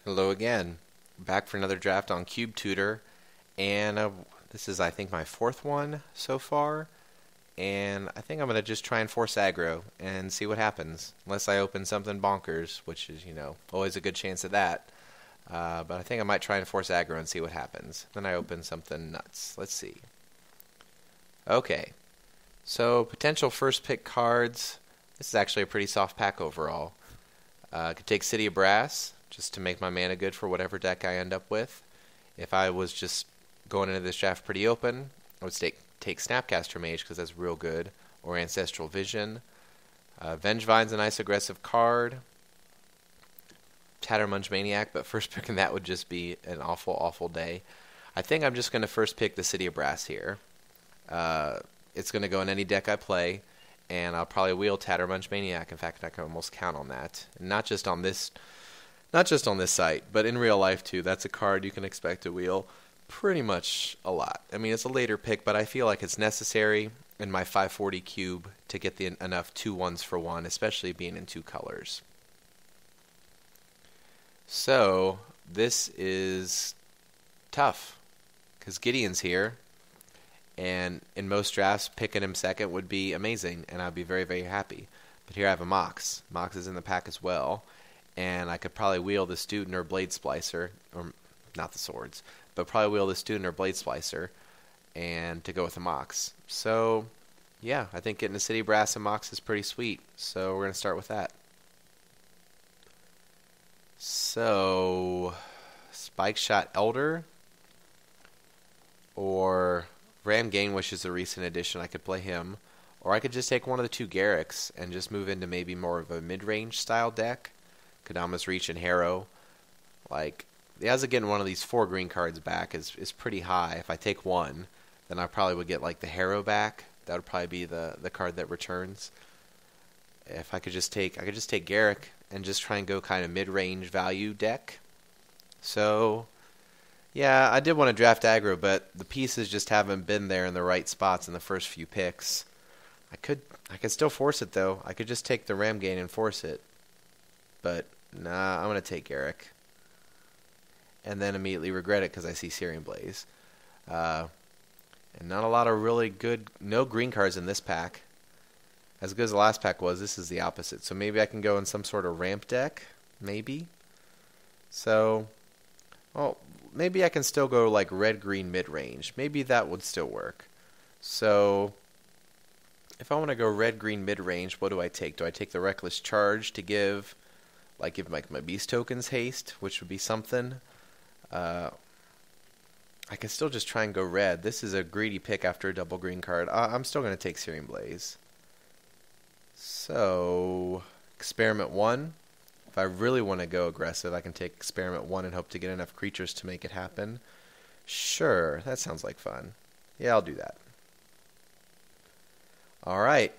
Hello again. Back for another draft on CubeTutor, and this is, I think, my fourth one so far. And I think I'm going to just try and force aggro and see what happens. Unless I open something bonkers, which is, always a good chance of that. But I think I might try and force aggro and see what happens. Then I open something nuts. Let's see. Okay. So, potential first pick cards. This is actually a pretty soft pack overall. I could take City of Brass, just to make my mana good for whatever deck I end up with. If I was just going into this draft pretty open, I would take Snapcaster Mage because that's real good, or Ancestral Vision. Vengevine's a nice aggressive card. Tattermunge Maniac, but first picking that would just be an awful, awful day. I think I'm just going to first pick the City of Brass here. It's going to go in any deck I play, and I'll probably wheel Tattermunge Maniac. In fact, I can almost count on that. And not just on this site, but in real life too. That's a card you can expect to wheel pretty much a lot. I mean, it's a later pick, but I feel like it's necessary in my 540 cube to get enough 2/1s for one, especially being in two colors. So this is tough because Gideon's here, and in most drafts, picking him second would be amazing, and I'd be very, very happy. But here I have a Mox. Mox is in the pack as well. And I could probably wheel the Student or Blade Splicer, or not the swords, but probably wheel the Student or Blade Splicer, and to go with a Mox. So, yeah, I think getting a City Brass and Mox is pretty sweet. So we're going to start with that. So, Spike Shot Elder, or Ram Gainwish is a recent addition. I could play him, or I could just take one of the two Garricks and just move into maybe more of a mid-range style deck. Kodama's Reach and Harrow. Like, the odds of getting one of these 4 green cards back is pretty high. If I take one, then I probably would get like the Harrow back. That would probably be the card that returns. If I could just take Garrick and just try and go kind of mid-range value deck. So, yeah, I did want to draft aggro, but the pieces just haven't been there in the right spots in the first few picks. I could still force it though. I could just take the Ramgain and force it. But, nah, I'm going to take Garrick. And then immediately regret it because I see Searing Blaze. And not a lot of really good, no green cards in this pack. As good as the last pack was, this is the opposite. So maybe I can go in some sort of ramp deck, maybe. So, well, maybe I can still go like red-green mid-range. Maybe that would still work. So, if I want to go red-green mid-range, what do I take? Do I take the Reckless Charge to give my Beast tokens haste, which would be something? I can still just try and go red. This is a greedy pick after a double green card. I'm still going to take Searing Blaze. So, Experiment 1. If I really want to go aggressive, I can take Experiment 1 and hope to get enough creatures to make it happen. Sure, that sounds like fun. Yeah, I'll do that. Alright,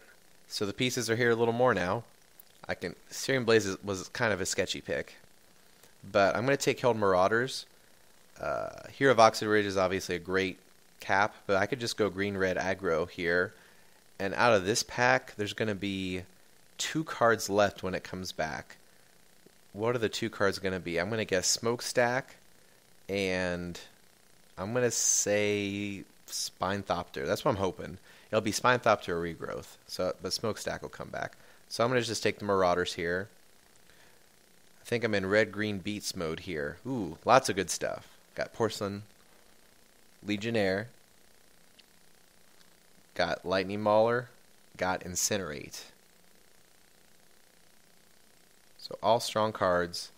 so the pieces are here a little more now. Searing Blaze was kind of a sketchy pick, but I'm going to take Held Marauders. Hero of Oxid Ridge is obviously a great cap, but I could just go green-red aggro here, and out of this pack, there's going to be 2 cards left when it comes back. What are the 2 cards going to be? I'm going to guess Smokestack, and I'm going to say Spinethopter. That's what I'm hoping. It'll be Spinethopter or Regrowth, but Smokestack will come back. So I'm going to just take the Marauders here. I think I'm in red-green beats mode here. Ooh, lots of good stuff. Got Porcelain Legionnaire. Got Lightning Mauler. Got Incinerate. So all strong cards.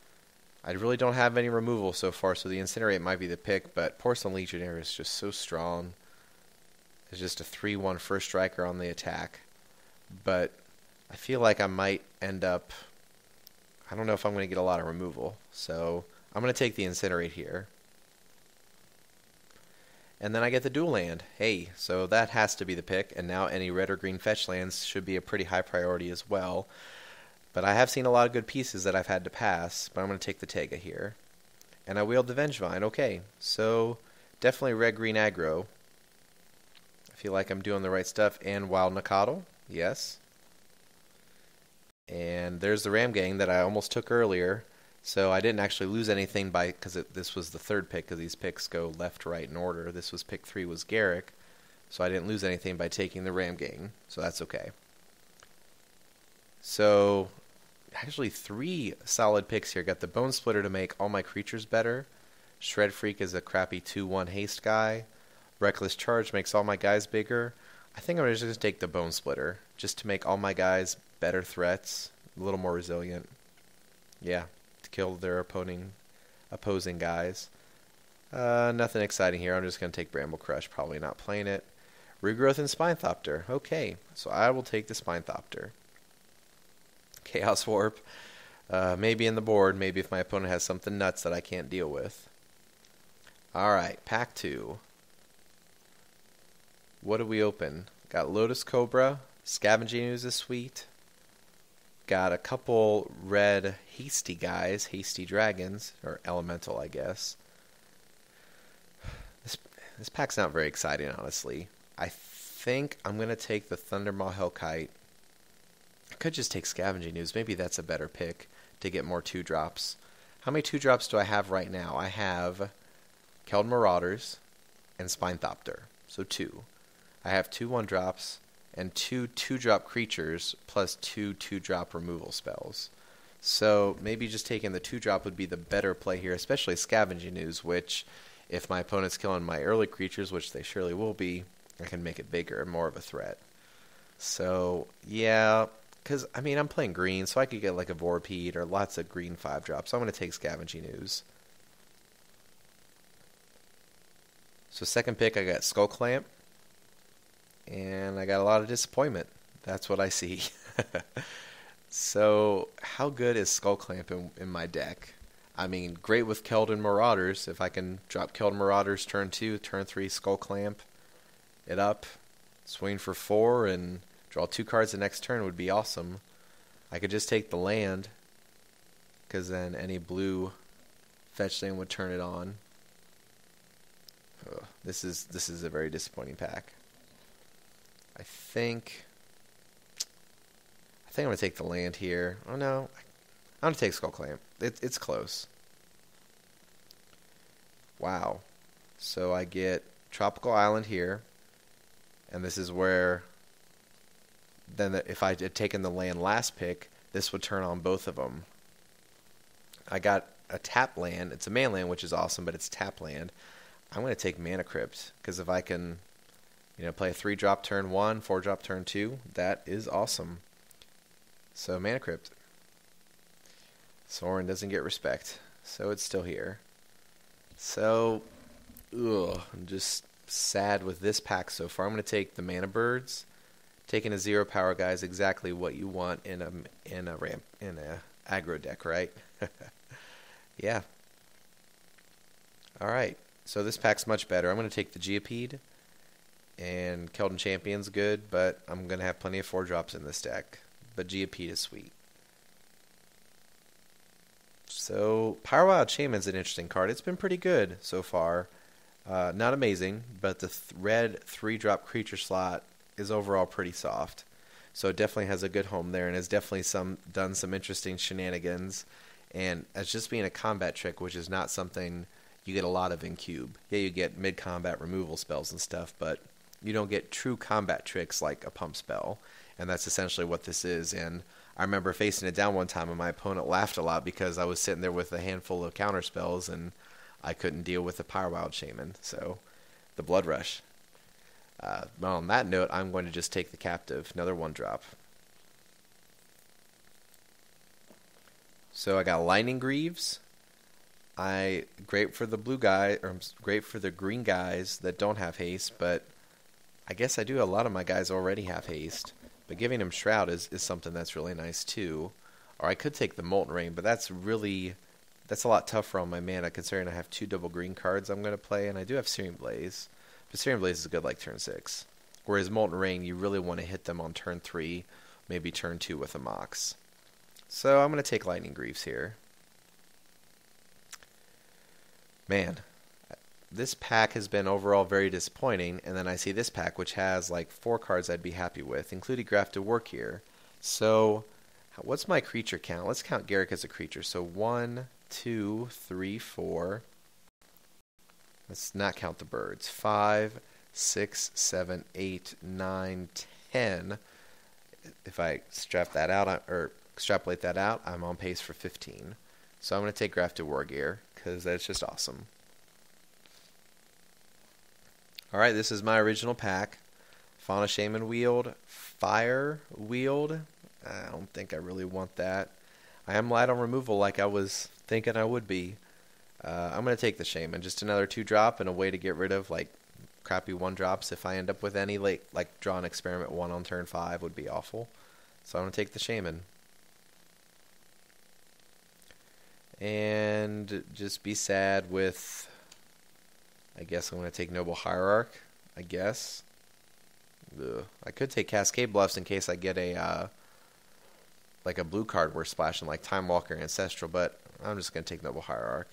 I really don't have any removal so far, so the Incinerate might be the pick, but Porcelain Legionnaire is just so strong. It's just a 3/1 first striker on the attack. But I feel like I might end up, I don't know if I'm going to get a lot of removal. So I'm going to take the Incinerate here. And then I get the dual land. Hey, so that has to be the pick. And now any red or green fetch lands should be a pretty high priority as well. But I have seen a lot of good pieces that I've had to pass. But I'm going to take the Tega here. And I wheeled the Vengevine. Okay, so definitely red-green aggro. I feel like I'm doing the right stuff. And Wild Nacatl. Yes. And there's the Ram Gang that I almost took earlier. So I didn't actually lose anything because this was the third pick, because these picks go left to right in order. This was pick 3 was Garrick, so I didn't lose anything by taking the Ram Gang, so that's okay. So actually 3 solid picks here. Got the Bone Splitter to make all my creatures better. Shred Freak is a crappy 2/1 haste guy. Reckless Charge makes all my guys bigger. I think I'm just going to take the Bone Splitter, just to make all my guys better threats, a little more resilient. Yeah, to kill their opposing guys. Nothing exciting here. I'm just going to take Bramble Crush, probably not playing it. Regrowth and Spinethopter. Okay, so I will take the Spinethopter. Chaos Warp. Maybe in the board, maybe if my opponent has something nuts that I can't deal with. Alright, pack 2. What do we open? Got Lotus Cobra. Scavenging Ooze is sweet. Got a couple red hasty guys, hasty dragons, or elemental, I guess. This pack's not very exciting, honestly. I think I'm going to take the Thundermaw Hellkite. I could just take Scavenging Ooze. Maybe that's a better pick to get more 2-drops. How many 2-drops do I have right now? I have Keldon Marauders and Spinethopter. So 2. I have 2 1-drops and 2 2-drop creatures plus 2 2-drop removal spells. So maybe just taking the 2-drop would be the better play here, especially Scavenging Ooze, which if my opponent's killing my early creatures, which they surely will be, I can make it bigger and more of a threat. So yeah, because I mean I'm playing green, so I could get like a Vorpede or lots of green 5-drops. So I'm going to take Scavenging Ooze. So second pick I got Skull Clamp. And I got a lot of disappointment. That's what I see. So, how good is Skull Clamp in my deck? I mean, great with Keldon Marauders. If I can drop Keldon Marauders turn 2, turn 3, Skull Clamp it up, swing for 4, and draw 2 cards the next turn would be awesome. I could just take the land, because then any blue fetch thing would turn it on. Ugh, this is a very disappointing pack. I think I'm going to take the land here. Oh, no. I'm going to take Skull Clamp. It's close. Wow. So I get Tropical Island here. And this is where, then if I had taken the land last pick, this would turn on both of them. I got a tap land. It's a man land, which is awesome, but it's tap land. I'm going to take Mana Crypt, because if I can play a 3-drop turn 1, 4-drop turn 2. That is awesome. So, Mana Crypt. Sorin doesn't get respect, so it's still here. So, I'm just sad with this pack so far. I'm going to take the Mana Birds. Taking a 0 power guy is exactly what you want in a aggro deck, right? Yeah. All right. So this pack's much better. I'm going to take the Geopede. And Keldon Champion's good, but I'm going to have plenty of 4-drops in this deck. But Geopede is sweet. So, Pyrowild Shaman's an interesting card. It's been pretty good so far. Not amazing, but the red 3-drop creature slot is overall pretty soft. So it definitely has a good home there, and has definitely done some interesting shenanigans. And as just being a combat trick, which is not something you get a lot of in Cube. Yeah, you get mid-combat removal spells and stuff, but you don't get true combat tricks like a pump spell, and that's essentially what this is. And I remember facing it down one time, and my opponent laughed a lot because I was sitting there with a handful of counter spells, and I couldn't deal with the Pyrowild Shaman, so the Blood Rush. Well, on that note, I'm going to just take the Captive, another 1-drop. So I got Lightning Greaves. Great for the blue guy, or great for the green guys that don't have haste, but I guess I do. A lot of my guys already have haste, but giving him Shroud is something that's really nice too. Or I could take the Molten Rain, but that's a lot tougher on my mana considering I have 2 double green cards I'm going to play, and I do have Searing Blaze. But Searing Blaze is good like turn 6. Whereas Molten Rain, you really want to hit them on turn 3, maybe turn 2 with a Mox. So I'm going to take Lightning Greaves here. Man, this pack has been overall very disappointing, and then I see this pack, which has like 4 cards I'd be happy with, including Grafted Work here. So, what's my creature count? Let's count Garrick as a creature. So 1, 2, 3, 4. Let's not count the birds. 5, 6, 7, 8, 9, 10. If I extrapolate that out, I'm on pace for 15. So I'm going to take Grafted War Gear because that's just awesome. Alright, this is my original pack. Fauna Shaman Wield, Fire Wield. I don't think I really want that. I am light on removal like I was thinking I would be. I'm going to take the Shaman. Just another 2-drop and a way to get rid of like crappy 1-drops. If I end up with any late, like draw an Experiment 1 on turn 5 would be awful. So I'm going to take the Shaman. And just be sad with, I guess I'm going to take Noble Hierarch, I guess. Ugh. I could take Cascade Bluffs in case I get a like a blue card worth splashing like Time Walker Ancestral, but I'm just going to take Noble Hierarch.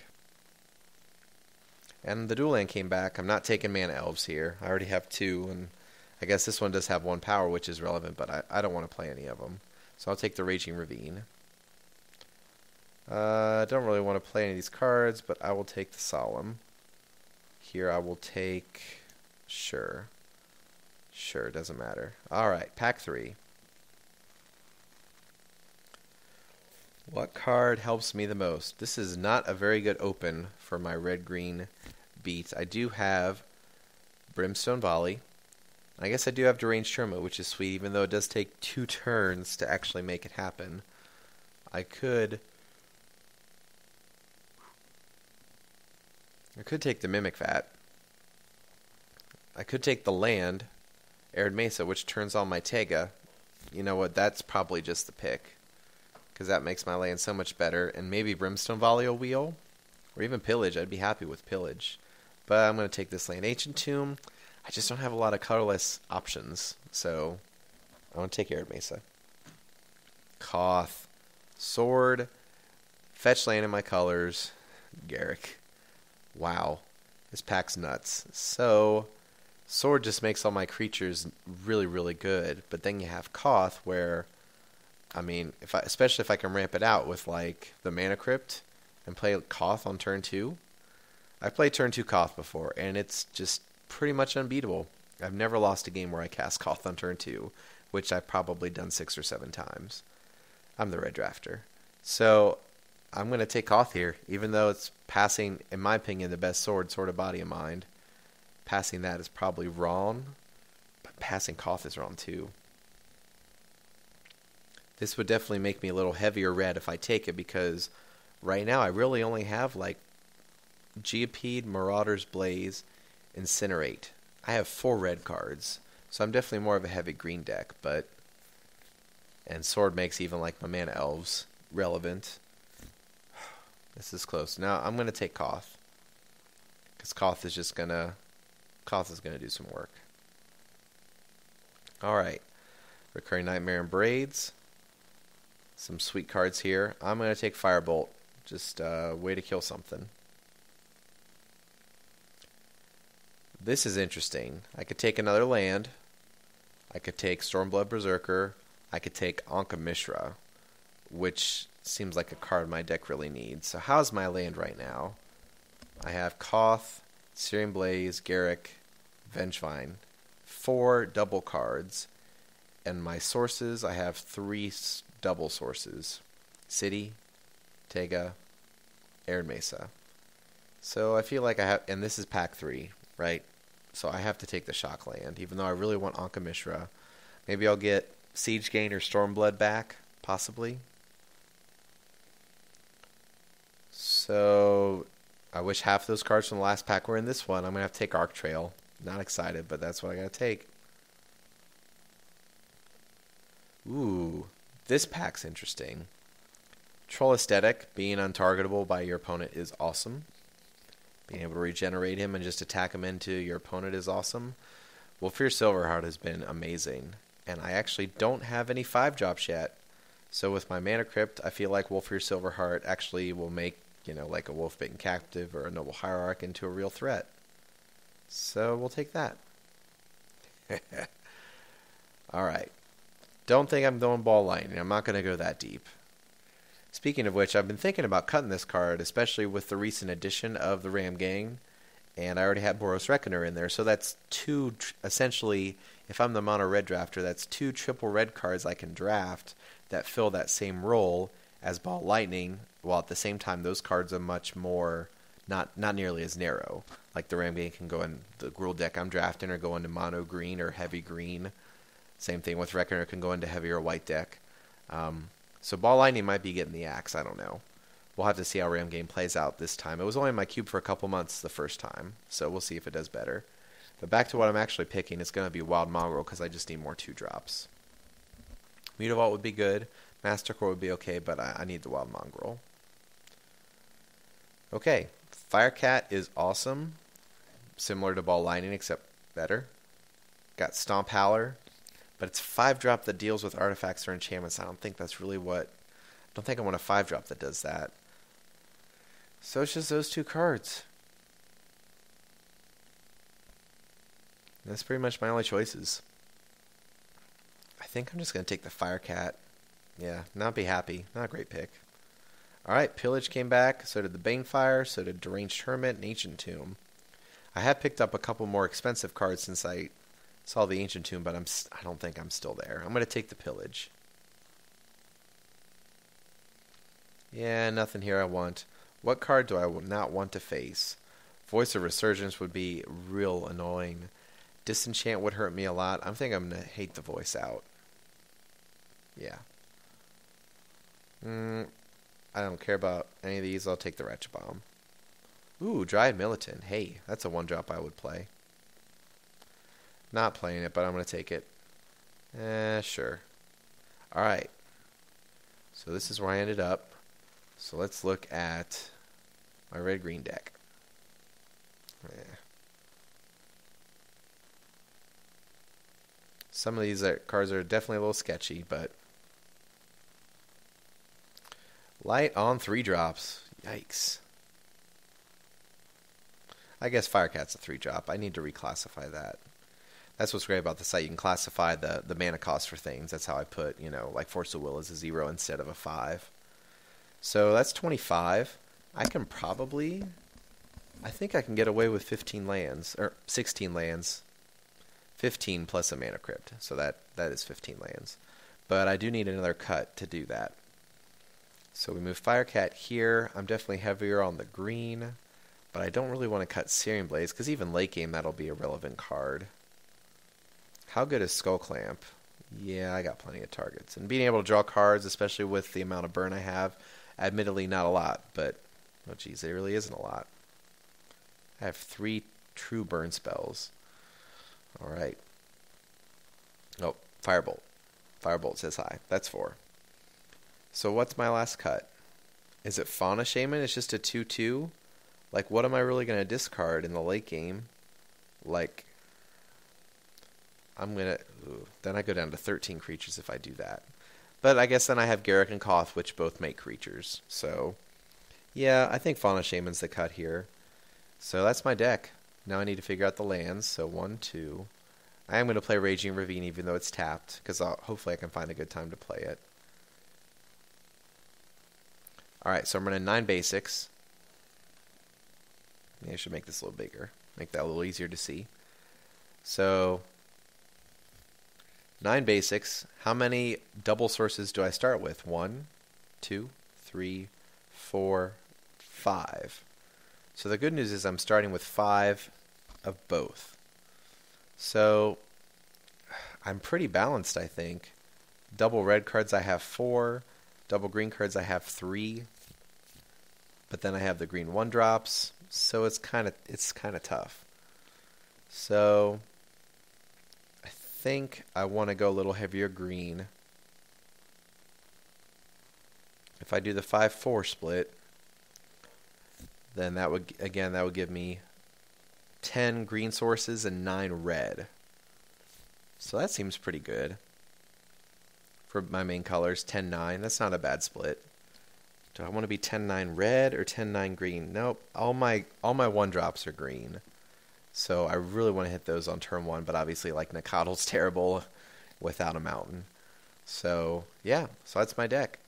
And the dual land came back. I'm not taking Mana Elves here. I already have 2, and I guess this one does have 1 power, which is relevant, but I don't want to play any of them. So I'll take the Raging Ravine. I don't really want to play any of these cards, but I will take the Solemn. Here I will take... Sure, doesn't matter. Alright, pack 3. What card helps me the most? This is not a very good open for my red-green beat. I do have Brimstone Volley. I guess I do have Deranged Sherma, which is sweet, even though it does take 2 turns to actually make it happen. I could take the Mimic Vat. I could take the land, Arid Mesa, which turns on my Tega. You know what, that's probably just the pick, because that makes my land so much better. And maybe Brimstone Volley will wheel, or even Pillage. I'd be happy with Pillage. But I'm going to take this land. Ancient Tomb, I just don't have a lot of colorless options, so I'm going to take Arid Mesa. Koth, Sword, fetch land in my colors, Garrick. Wow, this pack's nuts. So, Sword just makes all my creatures really, really good. But then you have Koth, where, I mean, especially if I can ramp it out with like the Mana Crypt and play Koth on turn 2. I've played turn 2 Koth before, and it's just pretty much unbeatable. I've never lost a game where I cast Koth on turn 2, which I've probably done 6 or 7 times. I'm the red drafter. So I'm going to take Koth here, even though it's passing, in my opinion, the best Sword of Body and Mind. Passing that is probably wrong, but passing Koth is wrong too. This would definitely make me a little heavier red if I take it, because right now I really only have like Geopede, Marauder's Blaze, Incinerate. I have 4 red cards, so I'm definitely more of a heavy green deck, and Sword makes even like my Mana Elves relevant. This is close. Now I'm going to take Koth, because Koth is going to do some work. Alright, Recurring Nightmare and Braids. Some sweet cards here. I'm going to take Firebolt, just a way to kill something. This is interesting. I could take another land. I could take Stormblood Berserker. I could take Anka Mishra, which seems like a card my deck really needs. So how's my land right now? I have Koth, Syrian Blaze, Garrick, Vengevine. 4 double cards. And my sources, I have 3 double sources. City, Tega, Arid Mesa. So I feel like I have, and this is pack 3, right? So I have to take the Shock Land, even though I really want Anka Mishra. Maybe I'll get Siege Gain or Stormblood back, possibly. So I wish half those cards from the last pack were in this one. I'm going to have to take Arc Trail. Not excited, but that's what I got to take. Ooh, this pack's interesting. Troll Aesthetic, being untargetable by your opponent is awesome. Being able to regenerate him and just attack him into your opponent is awesome. Wolfir Silverheart has been amazing. And I actually don't have any 5-drops yet. So with my Mana Crypt, I feel like Wolfir Silverheart actually will make, like a Wolf-Bitten Captive or a Noble Hierarch into a real threat. So we'll take that. Alright. Don't think I'm going ball lightning. I'm not going to go that deep. Speaking of which, I've been thinking about cutting this card, especially with the recent addition of the Ram Gang, and I already have Boros Reckoner in there, so that's two, essentially, if I'm the mono red drafter, that's two triple red cards I can draft that fill that same role as Ball Lightning, while at the same time those cards are much more, not nearly as narrow. Like the Ram Gang can go in the Gruul deck I'm drafting or go into mono green or heavy green. Same thing with Reckoner, can go into heavy or white deck. So Ball Lightning might be getting the axe, I don't know. We'll have to see how Ram Game plays out this time. It was only in my cube for a couple months the first time, so we'll see if it does better. But back to what I'm actually picking, it's going to be Wild Mongrel because I just need more 2-drops. Mutavault would be good, Mastercore would be okay, but I need the Wild Mongrel. Okay, Firecat is awesome, similar to Ball Lightning except better. Got Stomp Howler, but it's 5-drop that deals with artifacts or enchantments. I don't think that's really what... I don't think I want a 5-drop that does that. So it's just those two cards. That's pretty much my only choices. I think I'm just going to take the Firecat. Yeah, not be happy. Not a great pick. Alright, Pillage came back. So did the Banefire. So did Deranged Hermit and Ancient Tomb. I have picked up a couple more expensive cards since I saw the Ancient Tomb, but I don't think I'm still there. I'm going to take the Pillage. Yeah, nothing here I want. What card do I not want to face? Voice of Resurgence would be real annoying. Disenchant would hurt me a lot. I think I'm going to hate the voice out. Yeah. I don't care about any of these. I'll take the Ratchet Bomb. Ooh, Dryad Militant. Hey, that's a 1-drop I would play. Not playing it, but I'm going to take it. Sure. Alright. So this is where I ended up. So let's look at my red-green deck. Yeah. Some of these cards are definitely a little sketchy, but... Light on 3-drops. Yikes. I guess Firecat's a 3-drop. I need to reclassify that. That's what's great about the site. You can classify the mana cost for things. That's how I put, like Force of Will as a 0 instead of a 5. So that's 25. I think I can get away with 15 lands, or 16 lands. 15 plus a Mana Crypt. So that is 15 lands. But I do need another cut to do that. So we move Firecat here. I'm definitely heavier on the green. But I don't really want to cut Searing Blaze, because even late game that'll be a relevant card. How good is Skull Clamp? Yeah, I got plenty of targets. And being able to draw cards, especially with the amount of burn I have, admittedly not a lot, but, oh geez, it really isn't a lot. I have 3 true burn spells. Alright. Oh, Firebolt. Firebolt says hi. That's 4. So what's my last cut? Is it Fauna Shaman? It's just a 2/2? Like, what am I really going to discard in the late game? Like, I'm going to... Then I go down to 13 creatures if I do that. But I guess then I have Garruk and Koth, which both make creatures. So, yeah, I think Fauna Shaman's the cut here. So that's my deck. Now I need to figure out the lands. So 1, 2. I am going to play Raging Ravine even though it's tapped, because hopefully I can find a good time to play it. Alright, so I'm running 9 basics. Maybe I should make this a little bigger. Make that a little easier to see. So, 9 basics. How many double sources do I start with? 1, 2, 3, 4, 5. So the good news is I'm starting with 5 of both. So, I'm pretty balanced, I think. Double red cards I have 4. Double green cards I have 3. But then I have the green 1-drops. So it's kind of tough. So I think I want to go a little heavier green. If I do the 5-4 split, then that would give me 10 green sources and 9 red. So that seems pretty good. For my main colors, 10-9. That's not a bad split. Do I want to be 10-9 red or 10-9 green? Nope. All my 1-drops are green. So I really want to hit those on turn 1, but obviously like Nakatl's terrible without a mountain. So yeah, so that's my deck.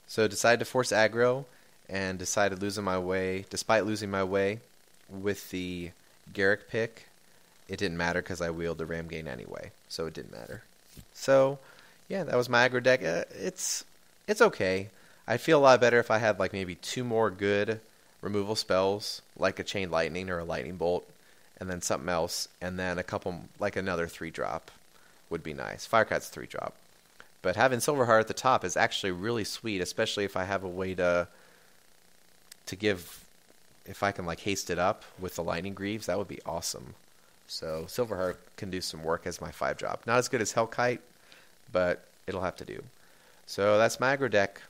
So decided to force aggro and decided losing my way. Despite losing my way with the Garrick pick, it didn't matter because I wheeled the Ram Gain anyway, so it didn't matter. So yeah, that was my aggro deck. It's okay. I'd feel a lot better if I had like maybe 2 more good removal spells, like a Chain Lightning or a Lightning Bolt, and then something else, and then a couple, like another 3-drop would be nice. Firecat's 3-drop. But having Silverheart at the top is actually really sweet, especially if I have a way to give, if I can like haste it up with the Lightning Greaves, that would be awesome. So Silverheart can do some work as my 5-drop. Not as good as Hellkite, but it'll have to do. So that's my aggro deck.